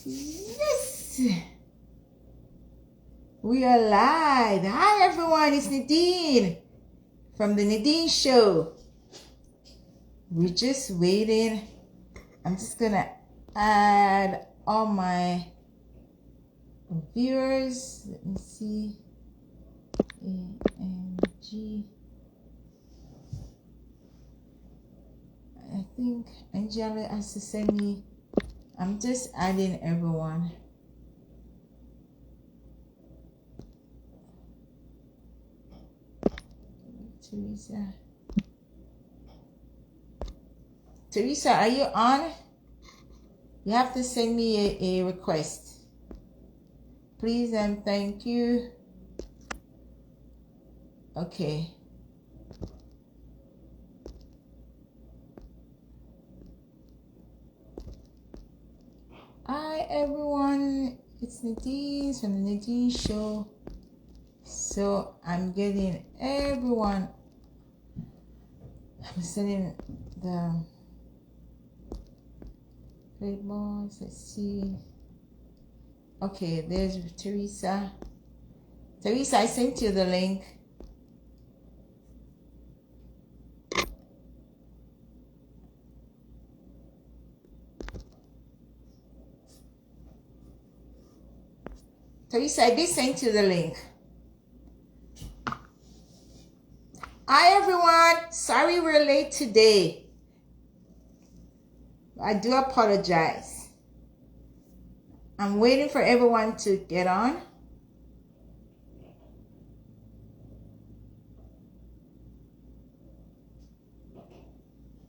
Yes! We are live. Hi everyone, it's Nadine from the Nadine Show. We're just waiting. I'm just gonna add all my viewers. Let me see. ANG. I think Angela has to send me. I'm just adding everyone. Teresa, are you on? You have to send me a request. Please and thank you. Okay. Hi everyone, it's Nadine from the Nadine Show. So I'm getting everyone. I'm sending the labels. Let's see. Okay, there's Teresa. Teresa, I sent you the link. Teresa, I did send you the link. Hi everyone, sorry we're late today. I do apologize. I'm waiting for everyone to get on.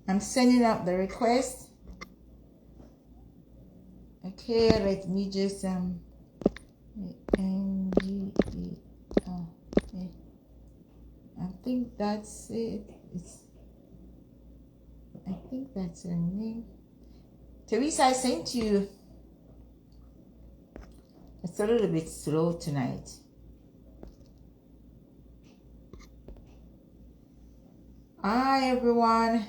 I'm sending out the request. Okay, let me just okay. I think that's it. I think that's her name. Teresa, I sent you. It's a little bit slow tonight. Hi everyone.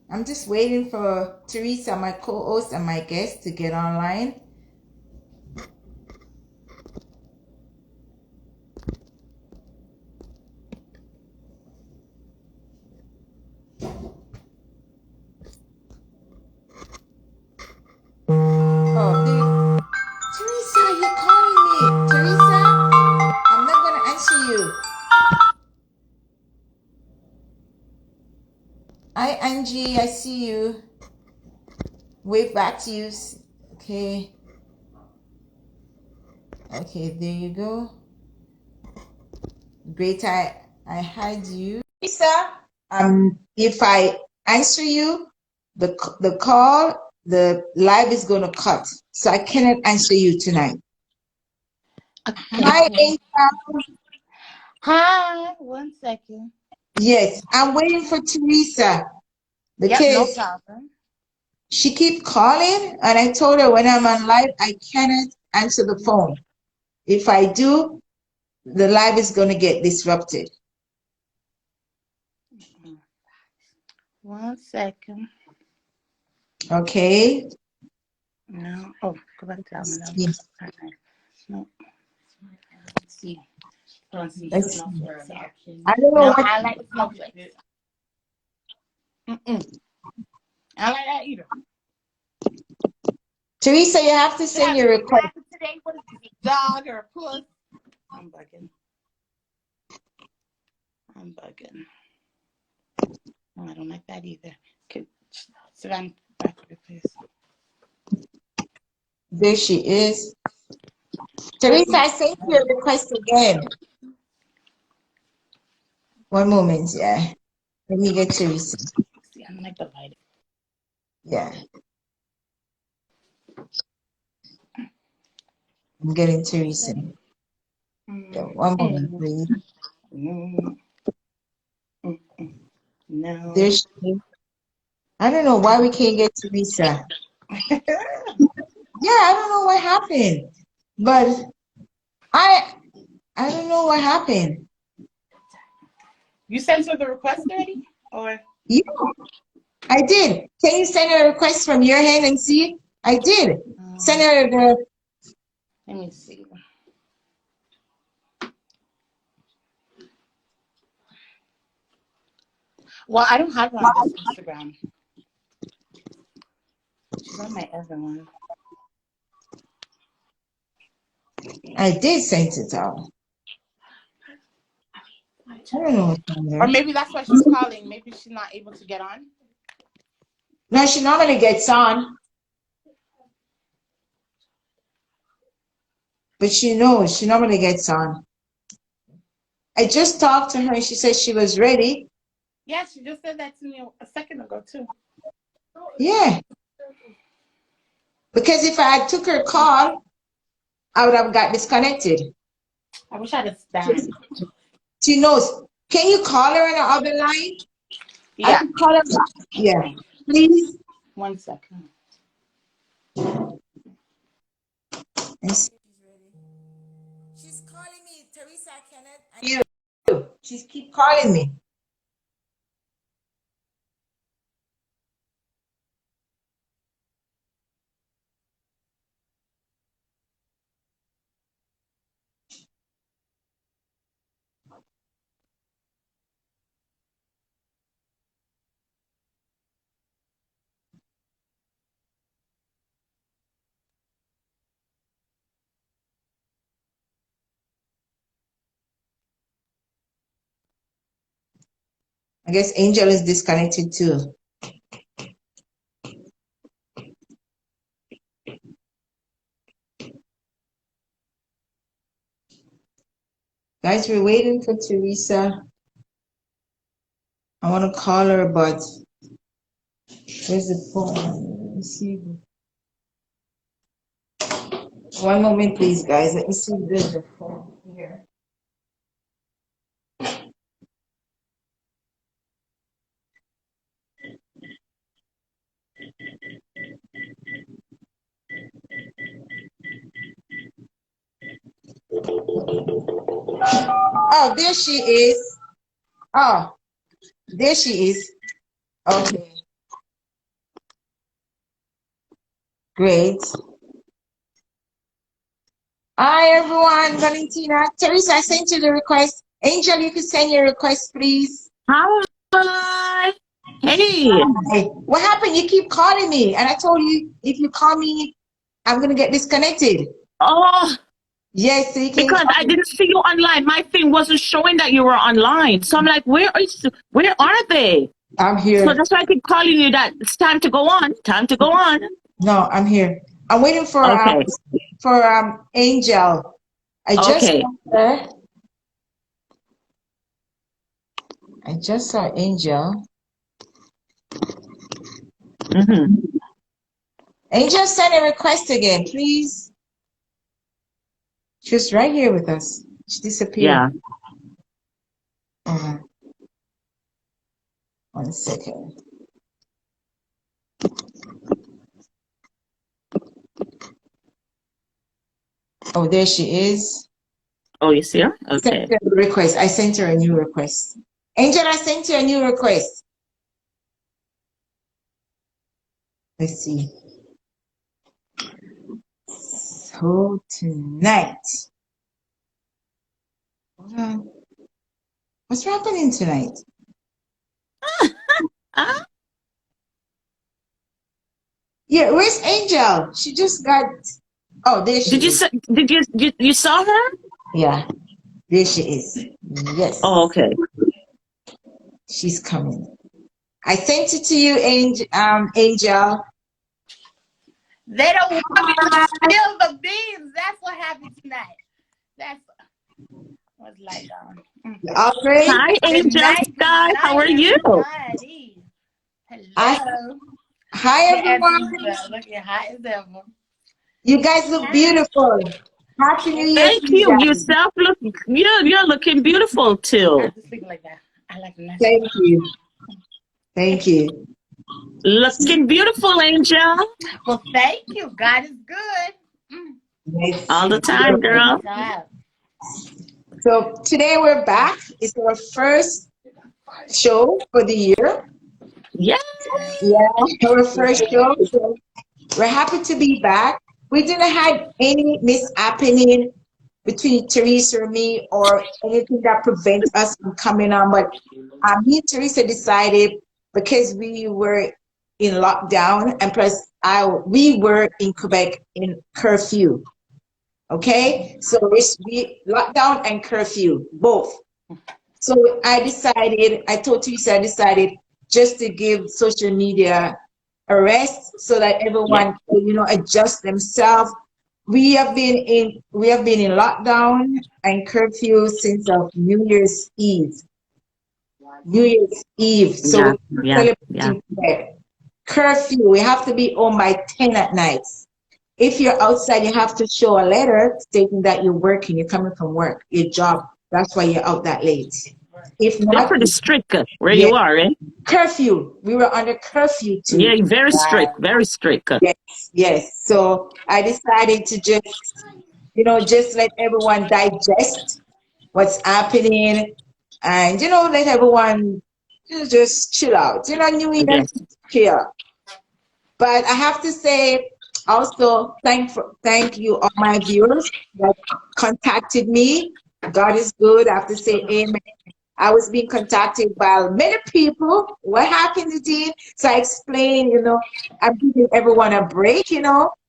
I'm just waiting for Teresa, my co-host and my guest, to get online. Oh, dude. Teresa, you're calling me. Teresa, I'm not going to answer you. Hi, Angie, I see you. Wave back to you. Okay. Okay, there you go. Great, I had you. Teresa, if I answer you, the call, the live is going to cut. So I cannot answer you tonight. Okay. Hi, Asa. Hi, 1 second. Yes, I'm waiting for Teresa because No problem. she keep calling and I told her when I'm on live, I cannot answer the phone. If I do, the live is going to get disrupted. 1 second. Okay. No. Oh, go back to that one. Yes. No. Let's see. Let's see. I don't know No, what. I like the snowflakes. I like that either. Teresa, you have to send your request. Today, what is this, a dog or a puss? I'm bugging. Oh, I don't like that either. Sit down back there, please. There she is. Teresa, I sent you a request again. One moment, yeah. Let me get Teresa. See, I don't like the light. Yeah. I'm getting Teresa. Yeah, one moment, please. No. There she is. I don't know why we can't get Teresa. Yeah, I don't know what happened. But I don't know what happened. You sent her the request already? Or Yeah, I did. Can you send a request from your hand and see? I did. Send her the. Let me see. Well, I don't have her on this Instagram. She's on my other one. I did send it out. I don't know what's on there. Or maybe that's why she's calling. Maybe she's not able to get on. No, she normally gets on. But she knows she normally gets on. I just talked to her and she said she was ready. Yeah, she just said that to me a second ago too. Yeah. Because if I had took her call, I would have got disconnected. I wish I had a stand. She knows. Can you call her on the other line? Yeah. I can call her back. Yeah. Please. 1 second. She's calling me, Teresa Kenneth. You. She's keep calling me. I guess Angel is disconnected too. Guys, we're waiting for Teresa. I want to call her, but where's the phone? Let me see. One moment, please, guys. Let me see if there's a phone here. Oh, there she is. Oh, there she is. Okay. Great. Hi, everyone. Valentina. Teresa, I sent you the request. Angel, you can send your request, please. Hi. Hey. Hi. What happened? You keep calling me. And I told you, if you call me, I'm going to get disconnected. Oh, Yes, so you can because call I me. didn't see you online. My thing wasn't showing that you were online. So I'm like, where are they? I'm So here. that's why I keep calling you that it's time to go on. Time to go on. No, I'm here. I'm waiting for Okay. Angel. I just Okay. saw her. I just saw Angel. Mm-hmm. Angel, send a request again, please. She was right here with us. She disappeared. Yeah. 1 second. Oh, there she is. Oh, you see her? Sent Okay. her a request. I sent her a new request. Angel, I sent you a new request. Let's see. So tonight. Hold on. What's happening tonight? Ah, Yeah, where's Angel? She just got. Oh, there she is. you saw her? Yeah, there she is. Yes, Oh, okay. she's coming. I sent it to you, Angel. They don't want me to spill the beans. That's what happened tonight. That's what's light on. All right. Hi, Good Angel night, Sky. How are you? everybody. Hello. Hi, Hey, everyone. Ebenezer. Looking hot as ever. You guys look beautiful. Happy New Year to Thank you you. guys. Yourself look you're looking beautiful I too. just sleeping like that. I like the natural. Thank you. Thank you. Looking beautiful, Angel. Well, thank you. God is good. Yes. All the time, girl. God. So today we're back. It's our first show for the year. Yeah. Yeah, our first show. So we're happy to be back. we didn't have any mishappening between Teresa or me or anything that prevents us from coming on. But me and Teresa decided because we were in lockdown and plus we were in Quebec in curfew. Okay, so we lockdown and curfew both. So I told Teresa, I decided just to give social media a rest so that everyone can, adjust themselves. We have been in lockdown and curfew since of New Year's Eve. New Year's Eve. So Yeah, we're yeah, yeah. celebrating curfew. We have to be home by 10 at night. If you're outside, you have to show a letter stating that you're working, you're coming from work, your job. That's why you're out that late. If They're not, pretty strict where yeah, you are, eh? curfew. We were under curfew too. Yeah, very strict, very strict. Yes, yes. So I decided to just let everyone digest what's happening and, let everyone just chill out. New Year's Yes, chill. But I have to say also thank you all my viewers that contacted me. God is good. I have to say amen. I was being contacted by many people. What happened, Nadine? So I explained, I'm giving everyone a break,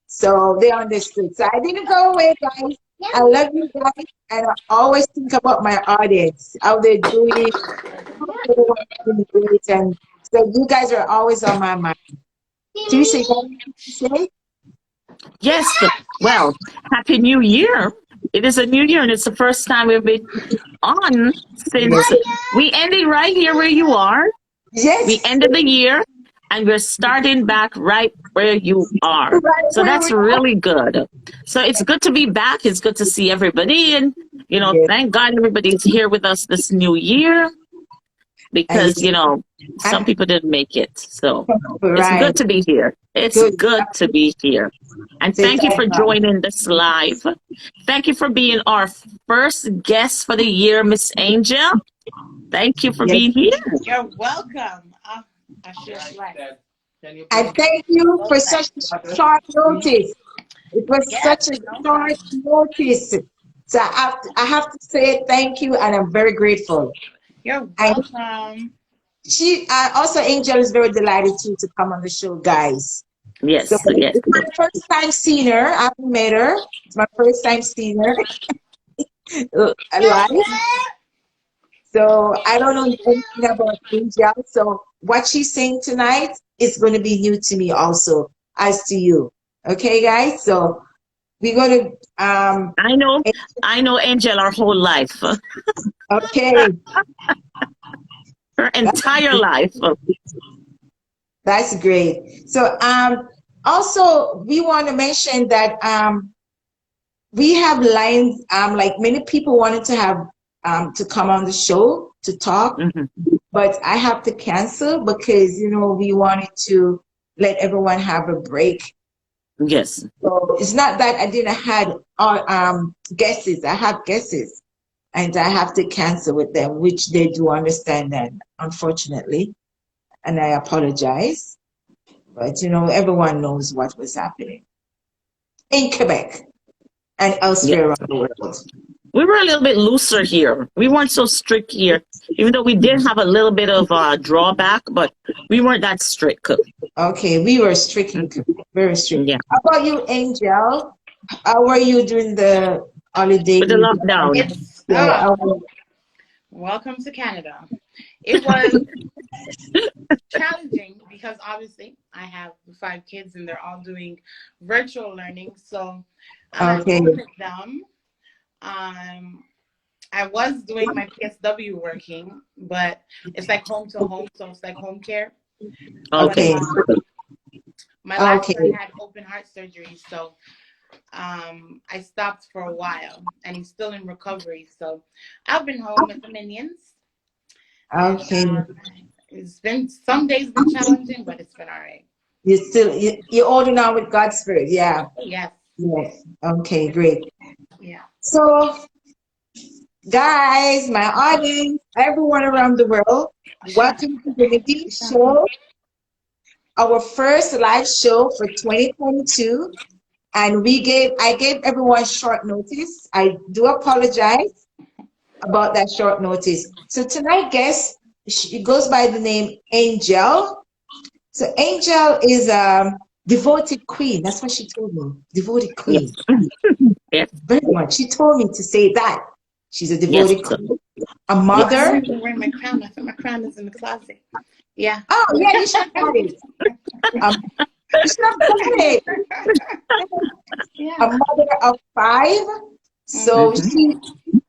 so they understood. So I didn't go away, guys. I love you guys, and I always think about my audience, how they're doing, how everyone's doing great, and so you guys are always on my mind. Teresa, you got anything to say? yes. Well, Happy New Year. It is a new year, and it's the first time we've been on since Yes. we ended right here where you are. We Yes. ended the year, and we're starting back right where you are. Right So where that's we are. really good. So it's good to be back. It's good to see everybody, and Yes. thank God everybody's here with us this new year And because some people didn't make it. So it's right. good to be here. It's Good. good to be here. And Say thank you thank for God. joining this live. Thank you for being our first guest for the year, Miss Angel. Thank you for Yes. being here. You're welcome. I should like. And thank you for such short notice. It was Yes, such a no short problem. notice. So I have to say thank you, and I'm very grateful. You're And welcome. also Angel is very delighted to come on the show, guys. So Yes, yes. it's my first time seeing her. I haven't met her. It's my first time seeing her live. So I don't know anything about Angel. So what she's saying tonight is going to be new to me also, as to you. Okay, guys. So we're going to I know Angel our whole life, okay. her entire life. That's great. So also we want to mention that we have lines like many people wanted to have to come on the show to talk, Mhm. but I have to cancel because we wanted to let everyone have a break. Yes, So it's not that I didn't had guesses. I have guesses, and I have to cancel with them, which they do understand that, unfortunately, and I apologize. But everyone knows what was happening in Quebec and yes. elsewhere around the world. We were a little bit looser here. We weren't so strict here, even though we did have a little bit of drawback, but we weren't that strict. Okay, we were strict in Mhm. Quebec, very strict. Yeah, How about you, Angel? How were you during the holidays? with the lockdown. It's Yeah, welcome to Canada. It was challenging because obviously I have 5 kids and they're all doing virtual learning. So I'm at okay, home with them. I was doing my PSW working, but it's like home to home, so it's like home care. But Okay. okay, my last okay, son had open heart surgery, so I stopped for a while, and he's still in recovery. So I've been home with the minions, and okay. it's been some days been challenging, but it's been all right. You're holding on with God's spirit. Yeah, Yes, yes. Okay, great. yeah. So, guys, my audience, everyone around the world, welcome to the Nadine Show, our first live show for 2022. and I gave everyone short notice. I do apologize about that short notice. So tonight, guest, she goes by the name Angel. So Angel is a devoted queen. That's what she told me. Devoted Yes. queen. Yes. Very much. She told me to say that. She's a Yes. devoted queen. A Oh, I mother. need to wear my crown. I think my crown is in the closet. Yeah. Oh, yeah, you should have it. You should have done it. Yeah. A mother of five. So Mhm.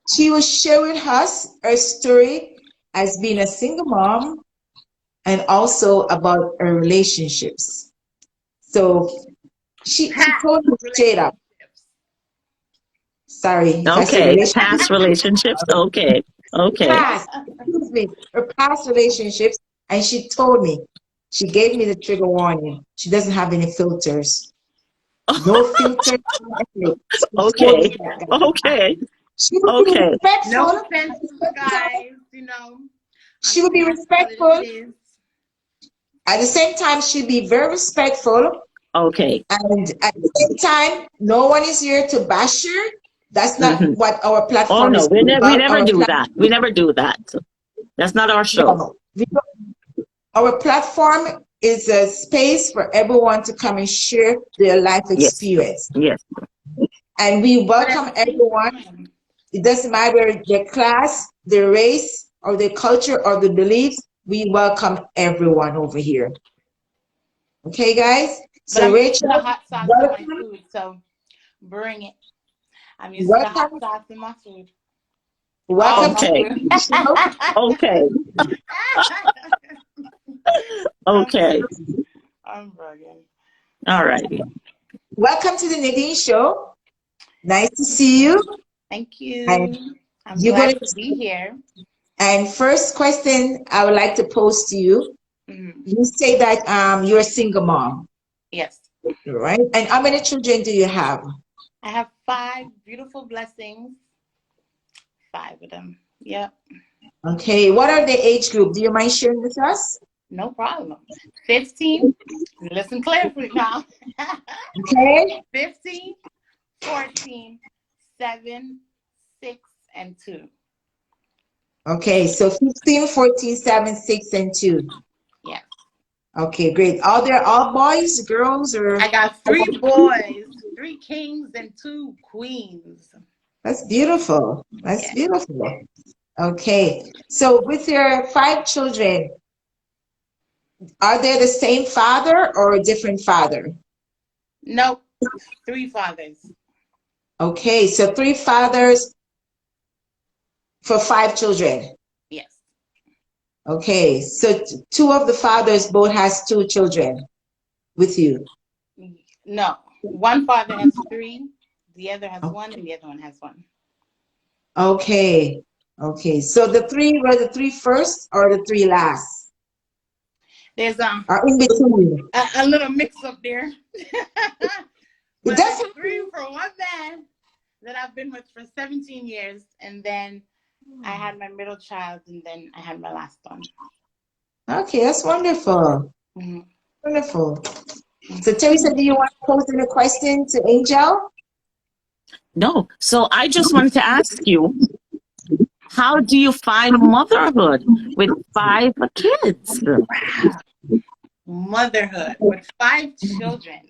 she was sharing us her story as being a single mom and also about her relationships. So she Past told me straight up. relationships. Sorry if I said Okay. relationship. Past relationships. Okay. Okay. Past, excuse me, her past relationships, and she told me, she gave me the trigger warning. She doesn't have any filters. No filters. Nothing. She told me Okay. that, guys. Okay. She would be Okay. respectful. No At offense the to the same time, guys, you know. I'm she would just be gonna have to call it as respectful. it is. At the same time, she'd be very respectful. Yes. Okay. And at the same time, no one is here to bash her. That's not Hmm. what our Oh platform no, is we about. never Our do that. We platform, never do that. That's not our show. no. Our platform is a space for everyone to come and share their life Yes. experience. Yes. And we But at welcome the same everyone. time, It doesn't matter their class, their race, or their culture, or their beliefs. We welcome everyone over here. Okay, guys? but So, I'm used to the Rachel, hot sauce in my welcome. food, so bring it. I'm used to the hot Welcome. sauce in my food. All Welcome my to Okay. food. the show. Okay. I'm Okay. bugging. I'm bugging. All righty. Welcome to the Nadine Show. Nice to see you. Thank And you. I'm you're gonna. glad to be here. And first question I would like to pose to you. Mhm. You say that you're a single mom, Yes. right? And how many children do you have? I have 5 beautiful blessings. 5 of them. Yep. Okay. What are the age group? Do you mind sharing with us? No problem. 15. Listen carefully now. Okay. 15, 14, 7, 6, and 2. Okay. So 15, 14, 7, 6, and 2. Yes. Okay, great. Are they all boys, girls, or? I got 3 boys, 3 kings, and 2 queens. That's beautiful. That's Yeah. beautiful. Okay. So with your 5 children, are they the same father or a different father? Nope. 3 fathers. Okay, so 3 fathers for 5 children. Yes. Okay, so two of the fathers both has 2 children with you. No. One father has 3, the other has 1, and the other one has 1. Okay, okay. So the 3 were the 3 first or the 3 last? There's Or in between? a little mix up there. It But does it's happen. 3 for one man that I've been with for 17 years. And then I had my middle child, and then I had my last one. Okay, that's wonderful. Hmm. Wonderful. So Teresa, do you want to pose any question to Angel? No. So I just wanted to ask you, how do you find motherhood with 5 kids? Motherhood with 5 children.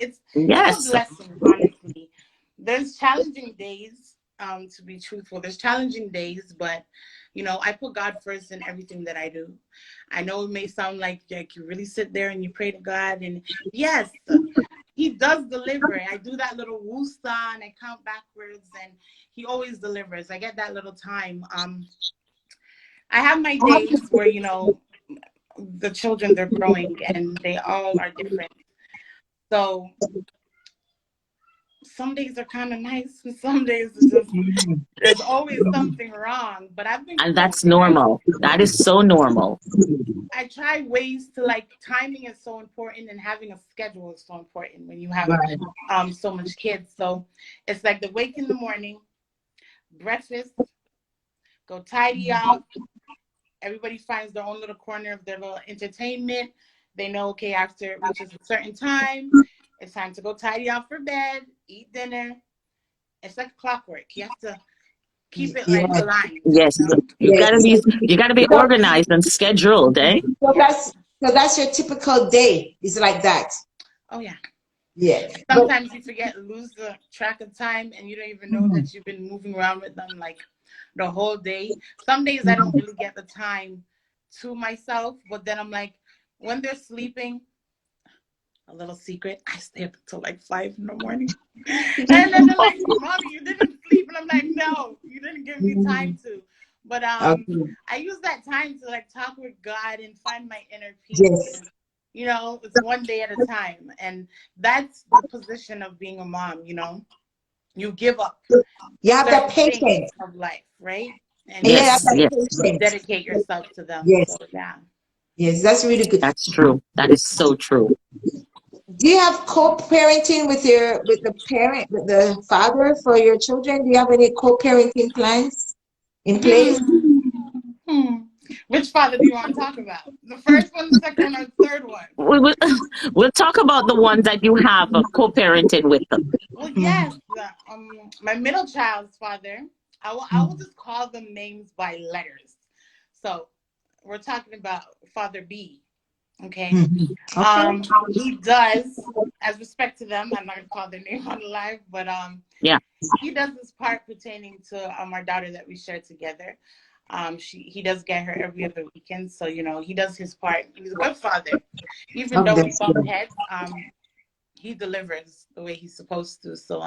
It's a Yes. blessing, honestly. There's challenging days, to be truthful. There's challenging days, but I put God first in everything that I do. I know it may sound like you really sit there and you pray to God, and yes, He does deliver. I do that little woo-sa and I count backwards, and He always delivers. I get that little time. I have my days where the children, they're growing and they all are different. So some days are kind of nice and some days it's just there's always something wrong. But I've been And growing. that's normal. That is so normal. I try ways to, timing is so important, and having a schedule is so important when you have Right. so much kids. So it's like the wake in the morning, breakfast, go tidy up. Everybody finds their own little corner of their little entertainment. They know, okay, after which is a certain time, It's time to go tidy up for bed, eat dinner. It's like clockwork. You have to keep it like Yeah. aligned. Yes. You know? Yes. You gotta be organized and scheduled, eh? So that's your typical day. It's like that. Oh yeah. Yeah. But Sometimes you forget, lose the track of time, and you don't even know that you've been moving around with them like the whole day. Some days I don't really get the time to myself, but then I'm like, when they're sleeping, a little secret, I stay up until like 5 in the morning. And then they're like, Mommy, you didn't sleep. And I'm like, no, you didn't give me time to. But okay. I use that time to like talk with God and find my inner peace. Yes. And, you know, it's one day at a time. And that's the position of being a mom, you know. You give up You have the certain things patience. of life, right? And And you you have Yes, the yes, patience. dedicate yourself to them. Yes. So yeah. Yes, that's really good. that's true. That is so true. Do you have co-parenting with the father for your children? Do you have any co-parenting plans in place? Hmm. Which father do you want to talk about? The first one, the second one, or the third one? We will, we'll talk about the ones that you have co-parenting with them. Well, yes. My middle child's father. I will just call them names by letters. So we're talking about Father B. Okay. Okay. He does, as respect to them, I'm not gonna call their name on the live, but Yeah. he does this part pertaining to our daughter that we share together. He does get her every other weekend, so you know he does his part. He's a good father, even Oh, though we that's bump good. heads. He delivers the way he's supposed to. So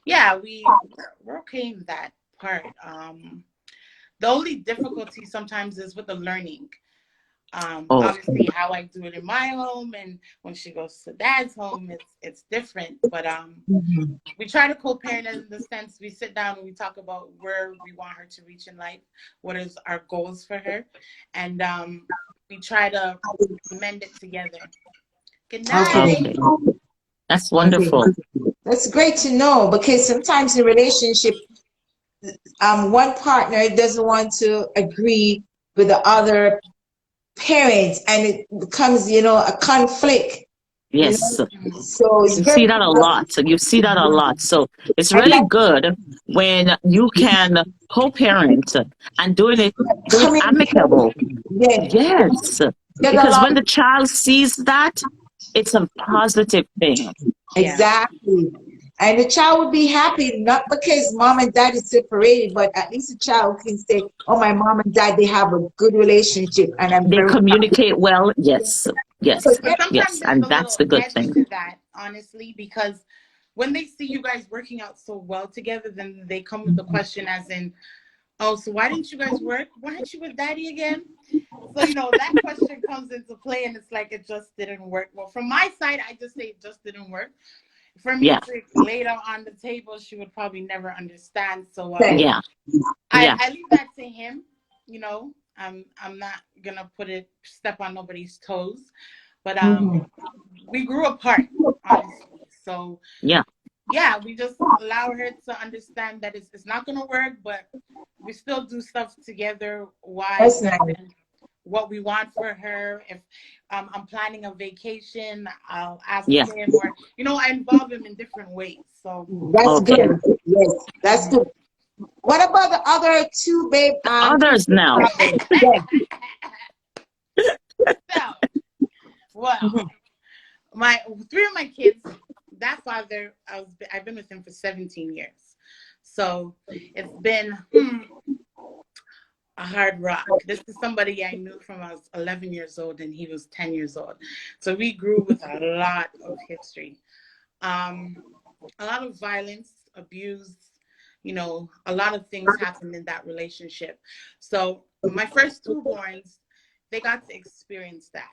yeah, we're okay in that part. The only difficulty sometimes is with the learning. Oh, Obviously how I do it in my home, and when she goes to dad's home, it's different. But Mhm. we try to co-parent in the sense we sit down and we talk about where we want her to reach in life, what is our goals for her, and we try to mend it together. Good Okay. night. okay. That's Okay. wonderful. That's great to know because sometimes in relationship, one partner doesn't want to agree with the other parent, and it becomes, a conflict. You Yes. know, so it's You very see that a lot. So you see that a lot. So it's and really like good when you can co-parent and do it communication. amicable. Yes, Yes. get Because along when the child sees that, it's a positive thing. Yeah. exactly, and the child would be happy not because mom and dad is separated, but at least the child can say, "Oh, my mom and dad they have a good relationship," and I'm They very happy. communicate well. Yes. So Yes. But get sometimes Yes. there's And a that's little the good edge thing. to that, honestly, because when they see you guys working out so well together, then they come with the question as in, oh, so why didn't you guys work? Why aren't you with daddy again? So, you know, that question comes into play and it's like it just didn't work. Well, from my side, I just say it just didn't work. For me Yeah. to lay it out on the table, she would probably never understand. So that. Yeah. I, Yeah. I leave that to him, you know. I'm not gonna step on nobody's toes. But Mhm. we grew apart, honestly. So Yeah. yeah, we just allow her to understand that it's not gonna work, but we still do stuff together wise That's as nice. in what we want for her. If I'm planning a vacation, I'll ask Yeah. him, or you know, I involve him in different ways. So That's Okay. yeah. good. Yes, that's Mhm. good. What about the other two babe two Others babe now. fathers? Yes. So well, Mhm. my three of my kids, that father, I've been with him for 17 years. So it's been a hard rock. This is somebody I knew from I was 11 years old and he was 10 years old. So we grew with a lot of history. Um, a lot of violence, abuse, you know, a lot of things happened in that relationship. So my first two borns, they got to experience that.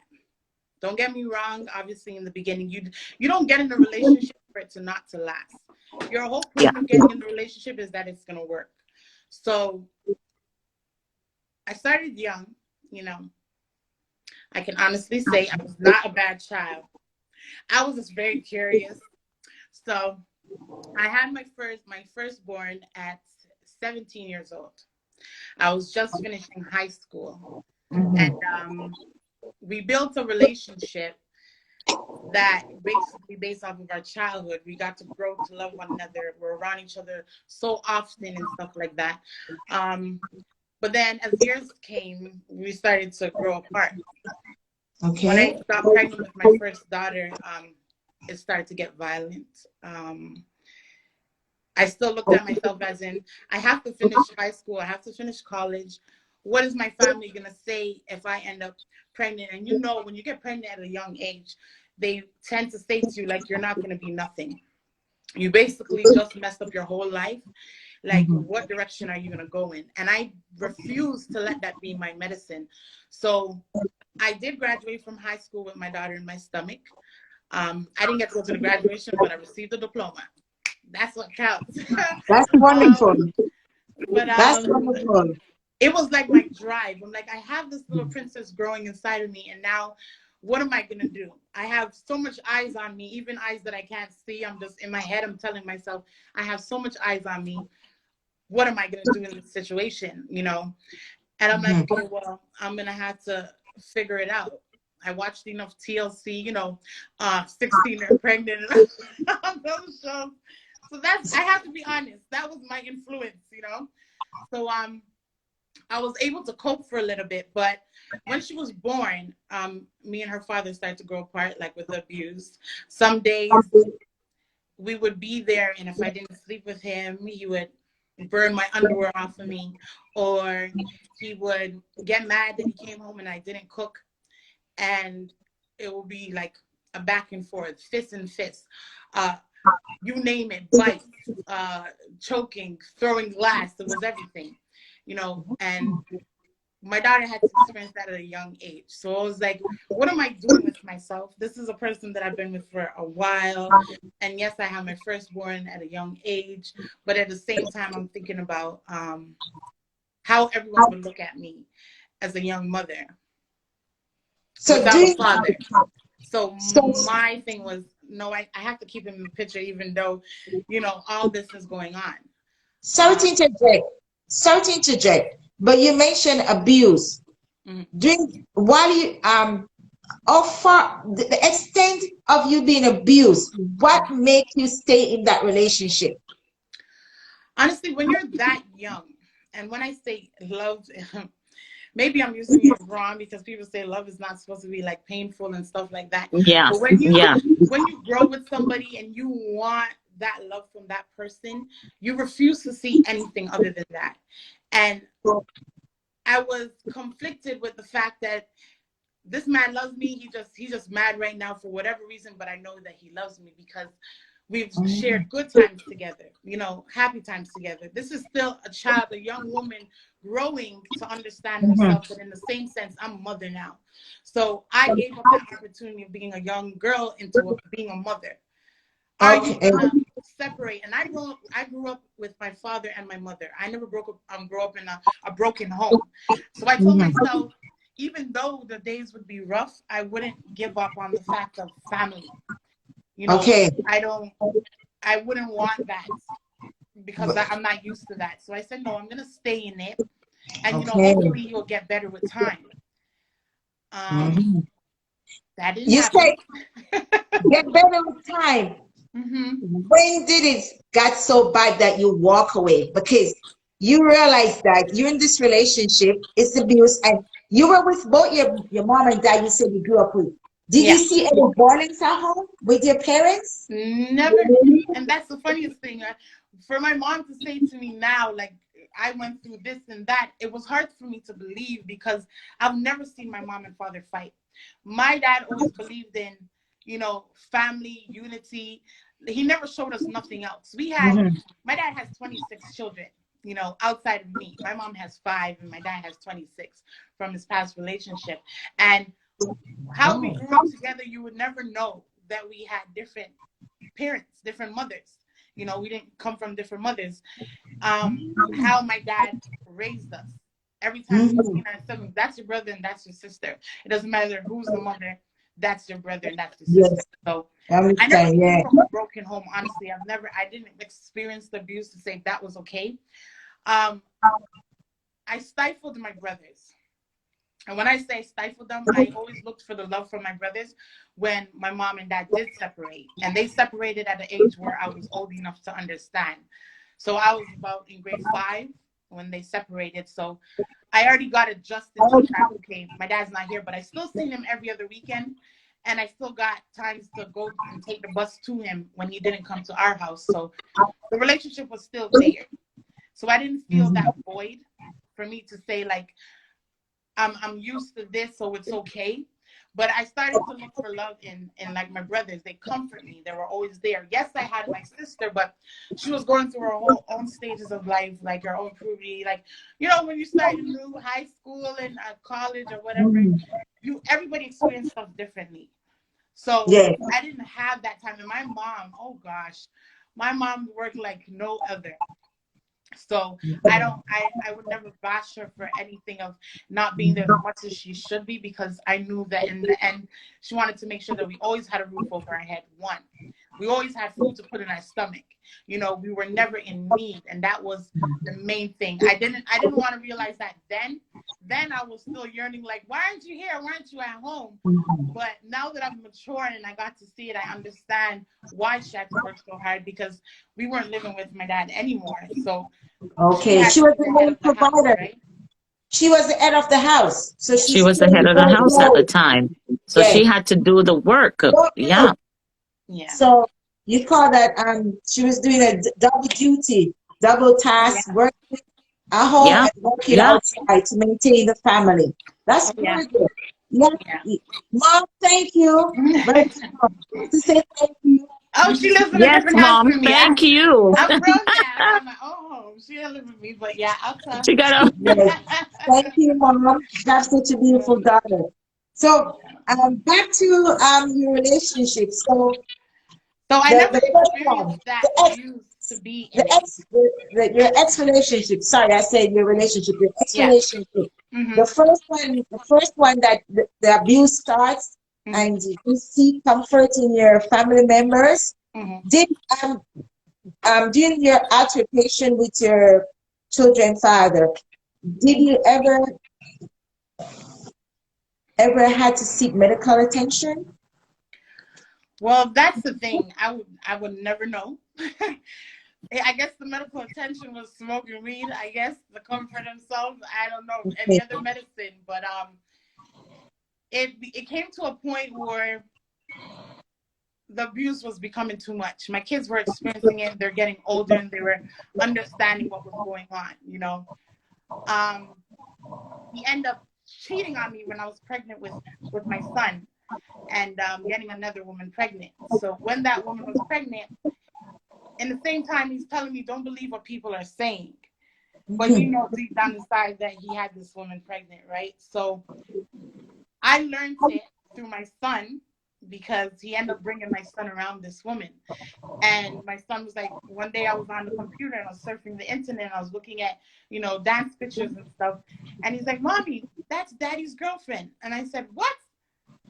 Don't get me wrong. Obviously, in the beginning, you don't get in a relationship for it to not to last. Your whole Yeah. point of getting in the relationship is that it's gonna work. So I started young. You know, I can honestly say I was not a bad child. I was just very curious. So I had my firstborn at 17 years old. I was just finishing high school, and Mhm. we built a relationship. that basically based off of our childhood, we got to grow to love one another. We're around each other so often and stuff like that. But then as years came, we started to grow apart. When I Okay. got pregnant with my first daughter, it started to get violent. I still looked at myself as in, I have to finish high school, I have to finish college. What is my family gonna say if I end up pregnant? And you know, when you get pregnant at a young age, they tend to say to you, like, you're not gonna be nothing. You basically just messed up your whole life. Like, what direction are you gonna go in? And I refused to let that be my medicine. So I did graduate from high school with my daughter in my stomach. I didn't get to go to the graduation, but I received a diploma. That's what counts. That's wonderful. But That's wonderful. it was like my drive. I'm like, I have this little princess growing inside of me, and now what am I gonna do? I have so much eyes on me, even eyes that I can't see. I'm just in my head, I'm telling myself, I have so much eyes on me. What am I gonna do in this situation? You know? And I'm like, okay, well, I'm gonna have to figure it out. I watched enough TLC, 16 and pregnant and those shows. So I have to be honest, that was my influence, So I was able to cope for a little bit, but when she was born, me and her father started to grow apart, like with abuse. Some days we would be there, and if I didn't sleep with him, he would burn my underwear off of me, or he would get mad that he came home and I didn't cook, and it will be like a back and forth, fist and fist. You name it, bites, choking, throwing glass. It was everything, and my daughter had to experience that at a young age. So I was like, what am I doing with myself? This is a person that I've been with for a while. And yes, I have my firstborn at a young age. But at the same time, I'm thinking about how everyone would look at me as a young mother without a father. So my thing was, no, I have to keep him in the picture, even though, all this is going on. Sorry to interject. But you mentioned abuse. While you how far the extent of you being abused, what made you stay in that relationship? Honestly, when you're that young, and when I say love, maybe I'm using it wrong because people say love is not supposed to be like painful and stuff like that. Yeah. But when Yeah. you grow with somebody and you want that love from that person, you refuse to see anything other than that. And I was conflicted with the fact that this man loves me. He's just mad right now for whatever reason, but I know that he loves me because we've shared good times together, happy times together. This is still a child, a young woman growing to understand herself, but in the same sense, I'm a mother now. So I gave up that opportunity of being a young girl into being a mother. Are you gonna separate? And I grew up with my father and my mother. I never grew up in a broken home. So I told myself, even though the days would be rough, I wouldn't give up on the fact of family. I wouldn't want that because I'm not used to that. So I said, no, I'm gonna stay in it, and hopefully you'll get better with time. That didn't happen. You say get better with time. When did it got so bad that you walk away? Because you realize that you're in this relationship, it's abuse, and you were with both your mom and dad. You said you grew up with. Did you see any violence at home with your parents? Never. And that's the funniest thing. For my mom to say to me now, like, I went through this and that, it was hard for me to believe because I've never seen my mom and father fight. My dad always believed in, family, unity. He never showed us nothing else. My dad has 26 children, outside of me. My mom has 5 and my dad has 26 from his past relationship. And how we grew up together, you would never know that we had different parents, different mothers. We didn't come from different mothers. How my dad raised us. Every time we see our siblings, that's your brother and that's your sister. It doesn't matter who's the mother, that's your brother and that's your sister. So I never came from a broken home. Honestly, I didn't experience the abuse to say that was okay. I stifled my brothers. And when I say stifle them, I always looked for the love from my brothers when my mom and dad did separate. And they separated at an age where I was old enough to understand. So I was about in grade 5 when they separated. So I already got adjusted to the fact, okay, my dad's not here, but I still seen him every other weekend. And I still got times to go and take the bus to him when he didn't come to our house. So the relationship was still there. So I didn't feel that void for me to say, like, I'm used to this, so it's okay. But I started to look for love in like my brothers. They comfort me. They were always there. Yes, I had my sister, but she was going through her whole own stages of life, like her own puberty. Like, you know, when you start a new high school and college or whatever, everybody experiences stuff differently. So I didn't have that time. And my mom, oh gosh, my mom worked like no other. So I would never bash her for anything of not being there as much as she should be, because I knew that in the end, she wanted to make sure that we always had a roof over our head. One, we always had food to put in our stomach. You know, we were never in need. And that was the main thing. I didn't want to realize that then. Then I was still yearning, like, why aren't you here? Why aren't you at home? But now that I'm mature and I got to see it, I understand why she had to work so hard, because we weren't living with my dad anymore. So okay, she was the main provider. Right? She was the head of the house. So she was the head of the house at the time. So she had to do the work. Yeah. So you call that she was doing a double duty, double task, working at home and working outside to maintain the family. That's very good. Mom, thank you. To say thank you. Oh, she lives in a different house Mom, from me. Thank you. I'm grown now. I'm my own home. She don't live with me, but yeah, I'll tell. She got a Thank you, Mom. That's such a beautiful daughter. So back to your relationship. So I never experienced that abuse to be in your ex relationship. Sorry, I said your relationship. Your ex relationship. The first one that the abuse starts, and you see comfort in your family members. Did during your altercation with your children's father, did you ever had to seek medical attention? Well, that's the thing. I would never know. I guess the medical attention was smoking weed. I guess the comfort themselves. I don't know any other medicine, but it came to a point where the abuse was becoming too much. My kids were experiencing it. They're getting older and they were understanding what was going on. You know, he ended up cheating on me when I was pregnant with my son, and getting another woman pregnant. So when that woman was pregnant, in the same time, he's telling me, don't believe what people are saying. But you know deep down inside that he had this woman pregnant, right? So I learned it through my son, because he ended up bringing my son around this woman. And my son was like, one day I was on the computer and I was surfing the internet and I was looking at, you know, dance pictures and stuff. And he's like, Mommy, that's Daddy's girlfriend. And I said, what?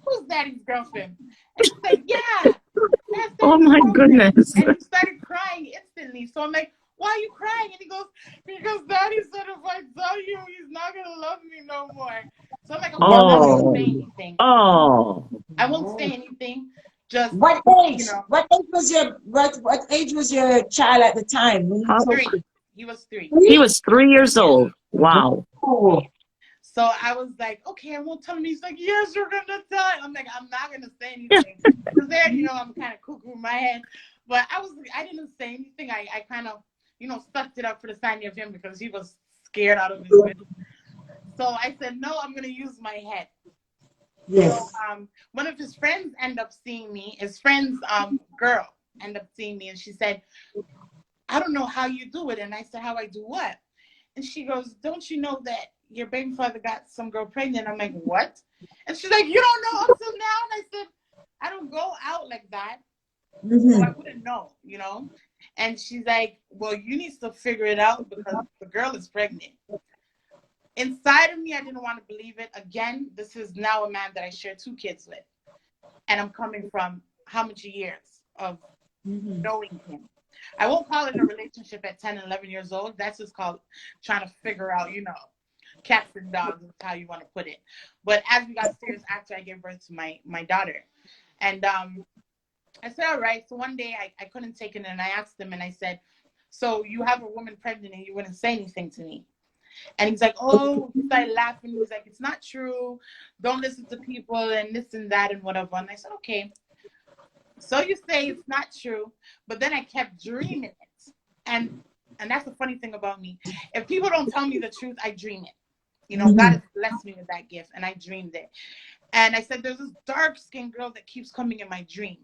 Who's Daddy's girlfriend? And he said, yeah, that's Daddy's girlfriend. Goodness. And he started crying instantly. So I'm like, why are you crying? And he goes, because Daddy said if I tell you, he's not going to love me no more. So I'm like, okay, I'm not going to say anything. I won't say anything. Just what age? You know, what age was your child at the time? When you 3. He was 3. He was 3 years old. Wow. Oh. So I was like, okay, I won't tell him. He's like, yes, you're gonna tell. I'm like, I'm not gonna say anything. Because there, you know, I'm kind of cuckoo in my head. But I didn't say anything. I kind of, you know, sucked it up for the sanity of him, because he was scared out of his wits. So I said, no, I'm gonna use my head. Yes. So one of his friends ended up seeing me. His friend's girl ended up seeing me, and she said, I don't know how you do it. And I said, how I do what? And she goes, don't you know that your baby father got some girl pregnant? I'm like, what? And she's like, you don't know until now? And I said, I don't go out like that. So I wouldn't know, you know? And she's like, well, you need to figure it out, because the girl is pregnant. Inside of me, I didn't want to believe it. Again, this is now a man that I share 2 kids with. And I'm coming from how much years of knowing him. I won't call it a relationship at 10 and 11 years old. That's just called trying to figure out, you know, cats and dogs, is how you want to put it. But as we got serious after I gave birth to my daughter. And I said, all right. So one day I couldn't take it, and I asked him, and I said, so you have a woman pregnant and you wouldn't say anything to me? And he's like, oh, he started laughing. He was like, it's not true. Don't listen to people and this and that and whatever. And I said, okay. So you say it's not true, but then I kept dreaming it. And that's the funny thing about me. If people don't tell me the truth, I dream it. You know, God has blessed me with that gift, and I dreamed it. And I said, there's this dark-skinned girl that keeps coming in my dream.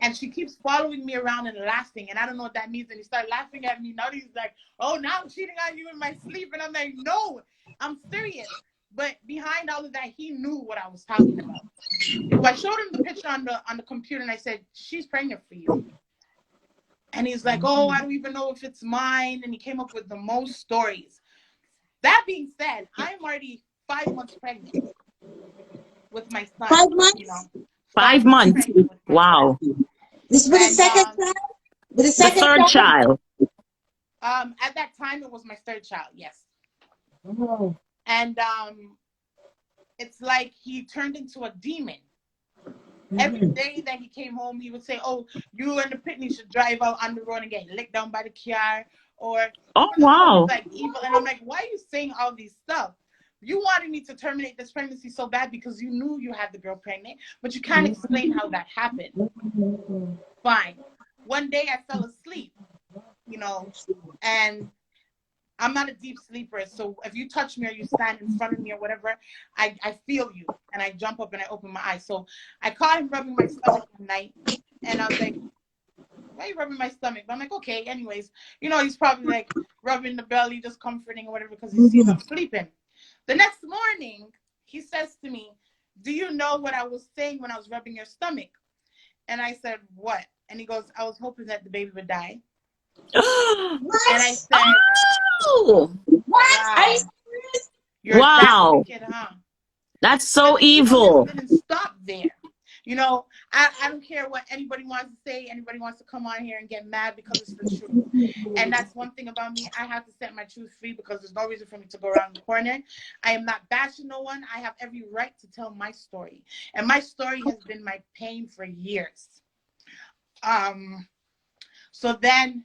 And she keeps following me around and laughing. And I don't know what that means. And he started laughing at me. Now he's like, oh, now I'm cheating on you in my sleep. And I'm like, no, I'm serious. But behind all of that, he knew what I was talking about. So I showed him the picture on the computer, and I said, she's pregnant for you. And he's like, oh, I don't even know if it's mine. And he came up with the most stories. That being said, I'm already 5 months pregnant with my son. 5 months? You know, 5 months. Wow. This was the second child? With the third child? At that time, it was my third child, yes. Oh. And it's like he turned into a demon. Every day that he came home, he would say, oh, you and the pitney should drive out on the road and get licked down by the car. Or, oh, wow. Like evil. And I'm like, why are you saying all these stuff? You wanted me to terminate this pregnancy so bad because you knew you had the girl pregnant, but you can't explain how that happened. Fine. One day I fell asleep, you know, and I'm not a deep sleeper. So if you touch me or you stand in front of me or whatever, I feel you. And I jump up and I open my eyes. So I caught him rubbing my stomach at night. And I was like, why are you rubbing my stomach? But I'm like, okay, anyways. You know, he's probably like rubbing the belly, just comforting or whatever because he sees I'm sleeping. The next morning, he says to me, do you know what I was saying when I was rubbing your stomach? And I said, what? And he goes, I was hoping that the baby would die. And I said, oh, what? Wow. Wow. Wicked, huh? That's so evil. Didn't stop there. You know, I don't care what anybody wants to say. Anybody wants to come on here and get mad because it's the truth. And that's one thing about me. I have to set my truth free because there's no reason for me to go around the corner. I am not bashing no one. I have every right to tell my story. And my story has been my pain for years. So then,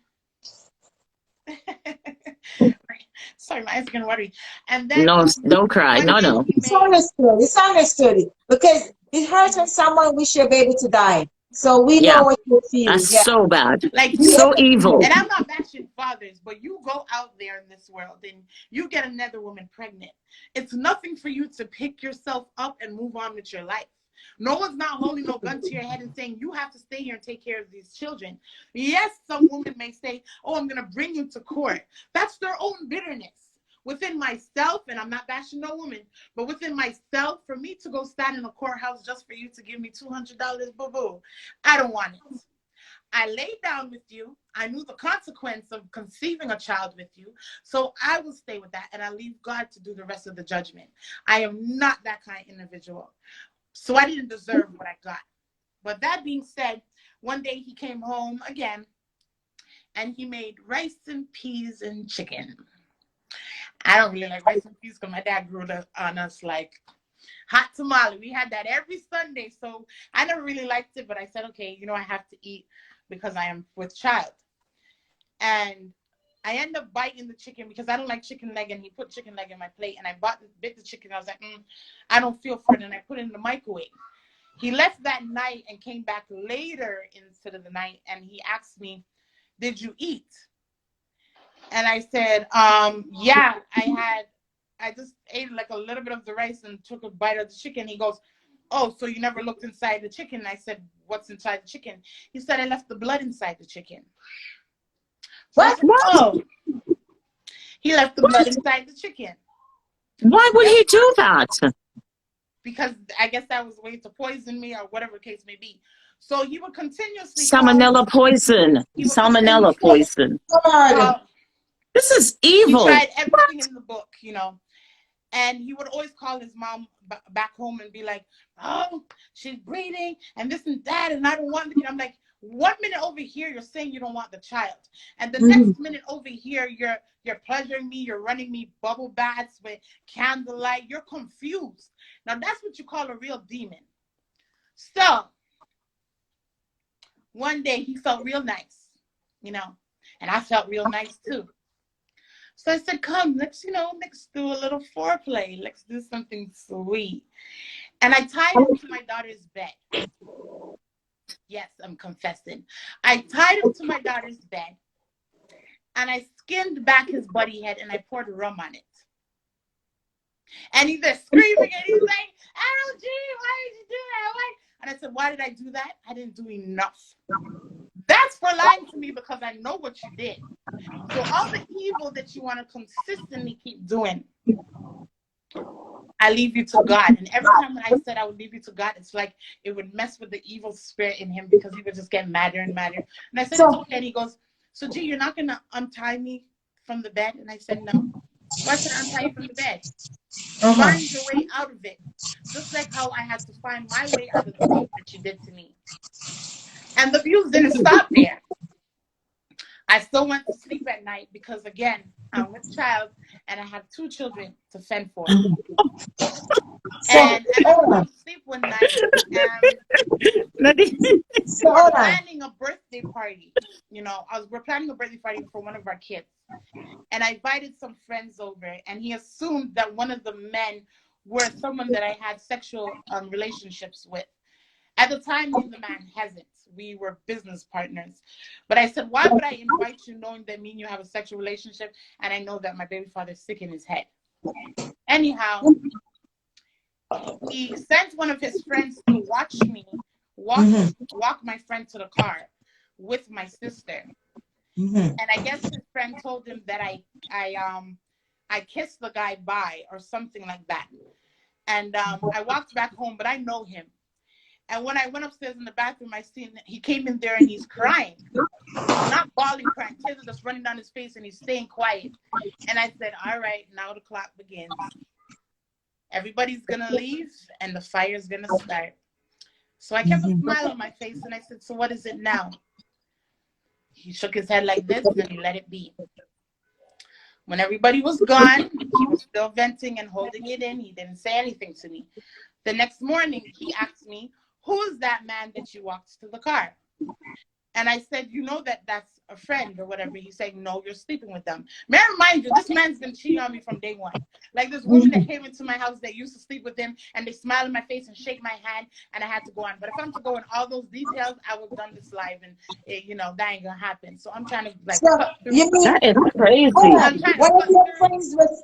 sorry, my eyes are getting watery. And then no, don't cry. No. It's understood. Because it hurts when someone wish your baby to die. So we know what you feel. That's so bad. Like so evil. And I'm not bashing fathers, but you go out there in this world and you get another woman pregnant. It's nothing for you to pick yourself up and move on with your life. No one's not holding no gun to your head and saying you have to stay here and take care of these children. Yes, some women may say, oh, I'm going to bring you to court. That's their own bitterness. Within myself, and I'm not bashing no woman, but within myself, for me to go stand in a courthouse just for you to give me $200, boo-boo, I don't want it. I laid down with you. I knew the consequence of conceiving a child with you. So I will stay with that, and I leave God to do the rest of the judgment. I am not that kind of individual. So I didn't deserve what I got. But that being said, one day he came home again, and he made rice and peas and chicken. I don't really like rice and peas because my dad grew it on us like hot tamale. We had that every Sunday. So I never really liked it, but I said, okay, you know, I have to eat because I am with child. And I end up biting the chicken because I don't like chicken leg, and he put chicken leg in my plate, and I bit the chicken. I was like, I don't feel for it, and I put it in the microwave. He left that night and came back later instead of the night, and he asked me, did you eat? And I said, yeah, I just ate like a little bit of the rice and took a bite of the chicken. He goes, oh, so you never looked inside the chicken? I said, what's inside the chicken? He said, I left the blood inside the chicken. So What? I said, oh, he left the blood inside the chicken. Why would he do that? Because I guess that was a way to poison me or whatever the case may be. So he would continuously Salmonella poison. Salmonella poison. This is evil. He tried everything in the book, you know. And he would always call his mom back home and be like, oh, she's bleeding and this and that, and I don't want to. I'm like, 1 minute over here, you're saying you don't want the child. And the next minute over here, you're pleasuring me, you're running me bubble baths with candlelight. You're confused. Now, that's what you call a real demon. So, one day he felt real nice, you know, and I felt real nice too. So I said, come, let's do a little foreplay. Let's do something sweet. And I tied him to my daughter's bed. Yes, I'm confessing. I tied him to my daughter's bed, and I skinned back his buddy head, and I poured rum on it. And he's there screaming, and he's like, LG, why did you do that? Why? And I said, why did I do that? I didn't do enough. That's for lying to me, because I know what you did. So all the evil that you want to consistently keep doing, I leave you to God. And every time when I said I would leave you to God, it's like it would mess with the evil spirit in him, because he would just get madder and madder. And I said, it's okay. And he goes, so G, you're not going to untie me from the bed? And I said, no. Why should I untie you from the bed? Find your way out of it. Just like how I had to find my way out of the things that you did to me. And the abuse didn't stop there. I still went to sleep at night because, again, I'm with child and I have 2 children to fend for. And I went to sleep one night and we were planning a birthday party. You know, we're planning a birthday party for one of our kids. And I invited some friends over, and he assumed that one of the men were someone that I had sexual relationships with. At the time, me and the man hasn't. We were business partners. But I said, why would I invite you knowing that me and you have a sexual relationship, and I know that my baby father's sick in his head? Anyhow, he sent one of his friends to watch me walk my friend to the car with my sister. And I guess his friend told him that I kissed the guy bye or something like that. And I walked back home, but I know him. And when I went upstairs in the bathroom, I seen he came in there and he's crying. Not bawling, crying. Tears are just running down his face and he's staying quiet. And I said, all right, now the clock begins. Everybody's going to leave and the fire's going to start. So I kept a smile on my face and I said, so what is it now? He shook his head like this and he let it be. When everybody was gone, he was still venting and holding it in. He didn't say anything to me. The next morning, he asked me, who is that man that you walked to the car? And I said, you know that that's a friend or whatever. He said, no, you're sleeping with them. May I remind you, this man's been cheating on me from day one. Like this woman that came into my house that used to sleep with him and they smile in my face and shake my hand and I had to go on. But if I'm to go in all those details, I would have done this live and, that ain't going to happen. So I'm trying to that is crazy.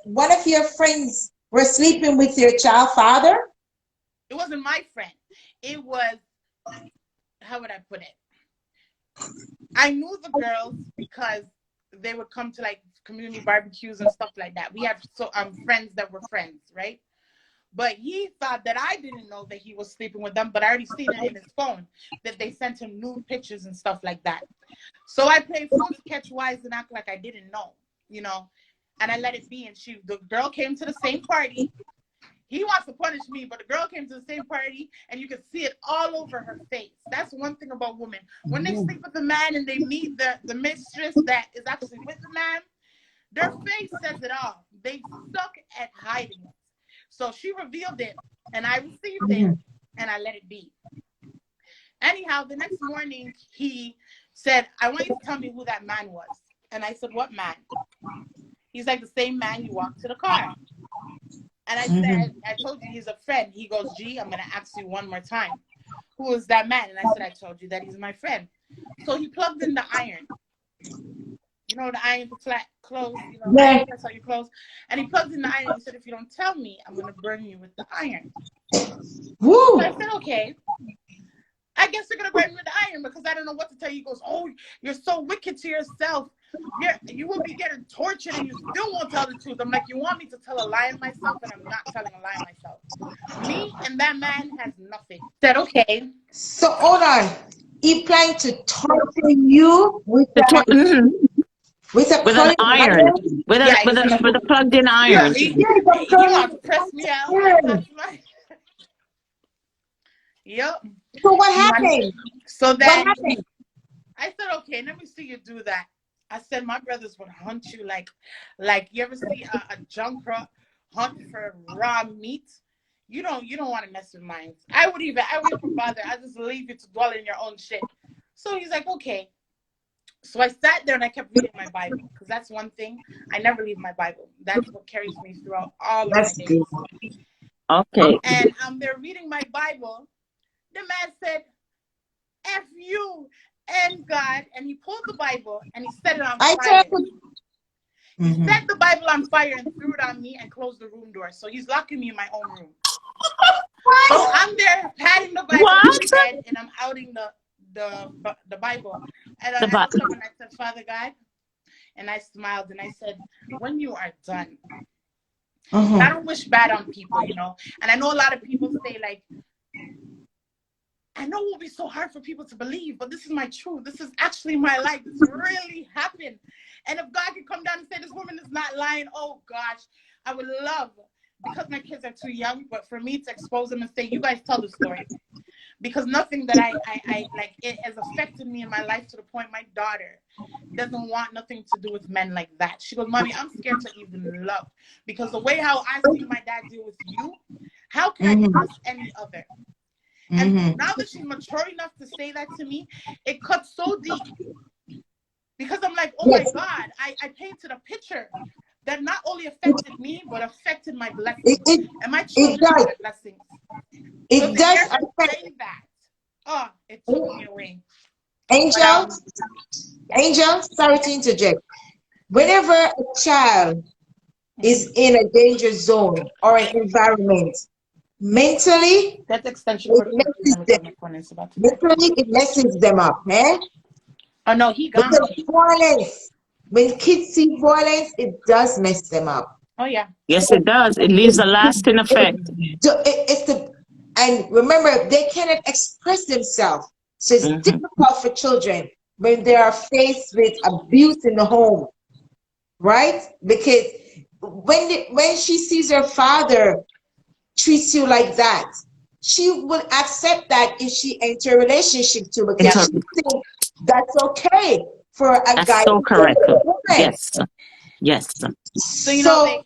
One of your friends were sleeping with your child father? It wasn't my friend. It was, how would I put it? I knew the girls because they would come to like community barbecues and stuff like that. We had friends that were friends, right? But he thought that I didn't know that he was sleeping with them, but I already seen it in his phone that they sent him nude pictures and stuff like that. So I played phone to catch wise and act like I didn't know, and I let it be. And the girl came to the same party. He wants to punish me, but the girl came to the same party, and you can see it all over her face. That's one thing about women. When they sleep with a man and they meet the mistress that is actually with the man, their face says it all. They suck at hiding it. So she revealed it, and I received it, and I let it be. Anyhow, the next morning, he said, I want you to tell me who that man was. And I said, what man? He's like, the same man you walked to the car. And I said, I told you he's a friend. He goes, G, I'm going to ask you one more time. Who is that man? And I said, I told you that he's my friend. So he plugged in the iron. You know, the iron for flat clothes. That's how you close. And he plugged in the iron. And he said, if you don't tell me, I'm going to burn you with the iron. Woo. So I said, okay. I guess you're going to burn me with the iron because I don't know what to tell you. He goes, oh, you're so wicked to yourself. You will be getting tortured and you still won't tell the truth. I'm like, you want me to tell a lie on myself, and I'm not telling a lie on myself. Me and that man has nothing. Said, okay. So hold on. He planned to torture you with an iron? With a plugged-in iron. He wants to press me out. Yep. So what happened? So then I said, okay, let me see you do that. I said, my brothers would hunt you like you ever see a junker hunt for raw meat? You don't want to mess with mine. I would even bother. I just leave you to dwell in your own shit. So he's like, okay. So I sat there and I kept reading my Bible, because that's one thing. I never leave my Bible. That's what carries me throughout all of my days. Okay. And I'm there reading my Bible. The man said, F you and God. And he pulled the Bible and he set it on fire. He set the Bible on fire and threw it on me and closed the room door. So he's locking me in my own room. So I'm there patting the Bible on the bed, and I'm outing the Bible. And I looked up and I said, Father God, and I smiled and I said, when you are done, I don't wish bad on people, you know. And I know a lot of people say, like, I know it will be so hard for people to believe, but this is my truth. This is actually my life. This really happened. And if God could come down and say this woman is not lying, oh gosh, I would love, because my kids are too young, but for me to expose them and say, you guys tell the story. Because nothing that I like, it has affected me in my life to the point my daughter doesn't want nothing to do with men like that. She goes, Mommy, I'm scared to even love, because the way how I see my dad deal with you, how can I trust any other? And now that she's mature enough to say that to me, it cuts so deep. Because I'm like, oh my God, I painted a picture that not only affected me, but affected my blessings. And my children are my blessings. It does say that. Oh, it took me away. Angel, sorry to interject. Whenever a child is in a danger zone or an environment, mentally, that extension it messes them up, eh? Oh no, he gone. Because violence, when kids see violence, it does mess them up. Oh yeah. Yes, it does. It leaves a lasting effect. And remember, they cannot express themselves. So it's difficult for children when they are faced with abuse in the home, right? Because when she sees her father treats you like that, she will accept that if she enter a relationship too, because she thinks that's okay for a guy. So correct. Yes. Yes. So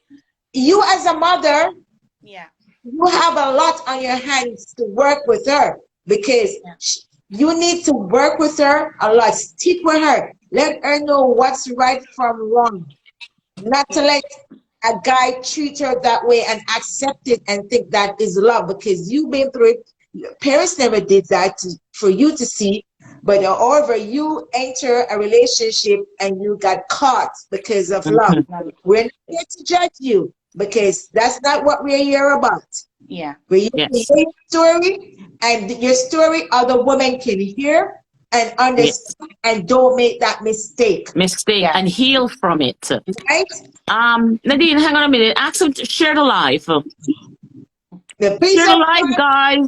you as a mother, you have a lot on your hands to work with her, because you need to work with her a lot. Stick with her. Let her know what's right from wrong. Not to let a guy treat her that way and accept it and think that is love, because you've been through it. Your parents never did that for you to see. But however, you enter a relationship and you got caught because of love. We're not here to judge you, because that's not what we're here about. Yeah. We're here to hear your story, and your story other women can hear and understand, and don't make that mistake. And heal from it. Right? Nadine, hang on a minute. Ask them to share the live. Share the live, guys.